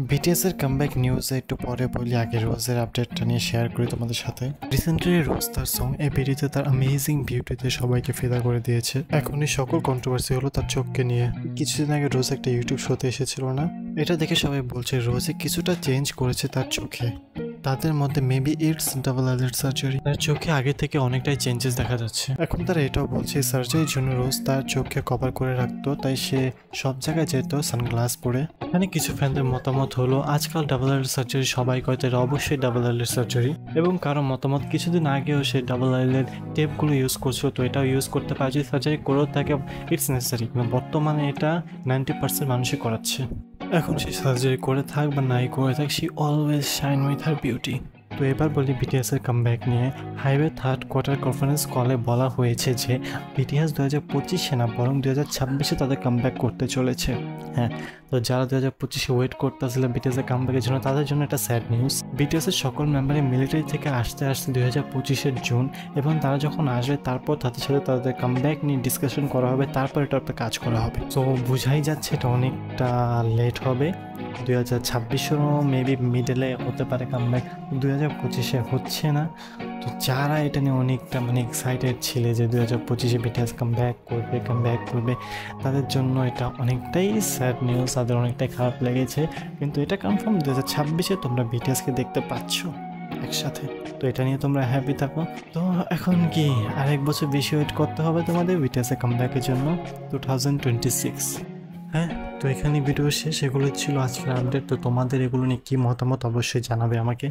BTS এর comeback নিউজে একটু পরে বলি, আগে রোজের আপডেটটা নিয়ে শেয়ার করি তোমাদের সাথে। রিসেন্টলি রোজ তার সং এবিডিতে তার অ্যামেজিং বিউটিতে সবাইকে ফিদা করে দিয়েছে। এখনই সকল কন্ট্রোভার্সি হলো তার চোখকে নিয়ে। কিছুদিন আগে রোজ একটা ইউটিউব শোতে এসেছিল না, এটা দেখে সবাই বলছে রোজে কিছুটা চেঞ্জ করেছে তার চোখে। তাদের মধ্যে maybe it's double eyelid surgery. তার চোখে আগে থেকে অনেকটাই চেঞ্জেস দেখা যাচ্ছে। এখন তারা এটাও বলছে সার্জারির জন্য রোজ তার চোখকে কভার করে রাখতো, তাই সে সব জায়গায় যেত সানগ্লাস পরে। এখানে কিছু ফ্যানদের মতামত হলো আজকাল ডাবল আইলিড সার্জারি সবাই কয়, তাই অবশ্যই ডাবল আইলিড সার্জারি। এবং কারো মতামত কিছুদিন আগেও সে ডাবল আইলিড টেপগুলো ইউজ করছিল, তো এটাও ইউজ করতে পারে যদি সার্জারি করেও থাকে ইটস নেসেসারি। বর্তমানে এটা 90% মানুষই করাচ্ছে। এখন সে সার্জারি করে থাক বা নাই করে থাক, she always shine with her beauty. তো এবার বলি বিটিএস এর কামব্যাক নিয়ে। হাইওয়ে থার্ড কোয়ার্টার কনফারেন্স কলে বলা হয়েছে যে বিটিএস 2025 না বরং 2026 তাদের কামব্যাক করতে চলেছে। হ্যাঁ, তো যারা 2025 ওয়েট করতেছিল বিটিএস এর কামব্যাকের জন্য, তাদের জন্য একটা স্যাড নিউজ। বিটিএস এর সকল মেম্বারই মিলিটারি থেকে আসতে 2025 জুন, এবং তারা যখন আসবে তারপর তাদের সাথে তাদের কামব্যাক নিয়ে ডিসকাশন করা হবে, তারপর এটা একটা কাজ করা হবে। তো বোঝাই যাচ্ছে এটা অনেকটা লেট হবে। 2026 মেবি মিডলে হতে পারে কামব্যাক, 2025 হচ্ছে না। তো যারা এটা নিয়ে অনেকটা এক্সাইটেড ছিলে যে 2025 বিটিএস কামব্যাক করবে, তাদের জন্য এটা অনেকটাই স্যাড নিউজ, তাদের অনেকটাই খারাপ লেগেছে। কিন্তু এটা কনফার্ম 2026 তোমরা বিটিএসকে দেখতে পাচ্ছ একসাথে। তো এটা নিয়ে তোমরা হ্যাপি থাকো। তো এখন কি আরেক বছর বেশি ওয়েট করতে হবে তোমাদের বিটিএস কামব্যাকের জন্য 2026? হ্যাঁ, তো এখানে ভিডিও শেষ। এগুলো ছিল আজকের আপডেট। তো তোমাদের এগুলো নিয়ে কী মতামত অবশ্যই জানাবে আমাকে।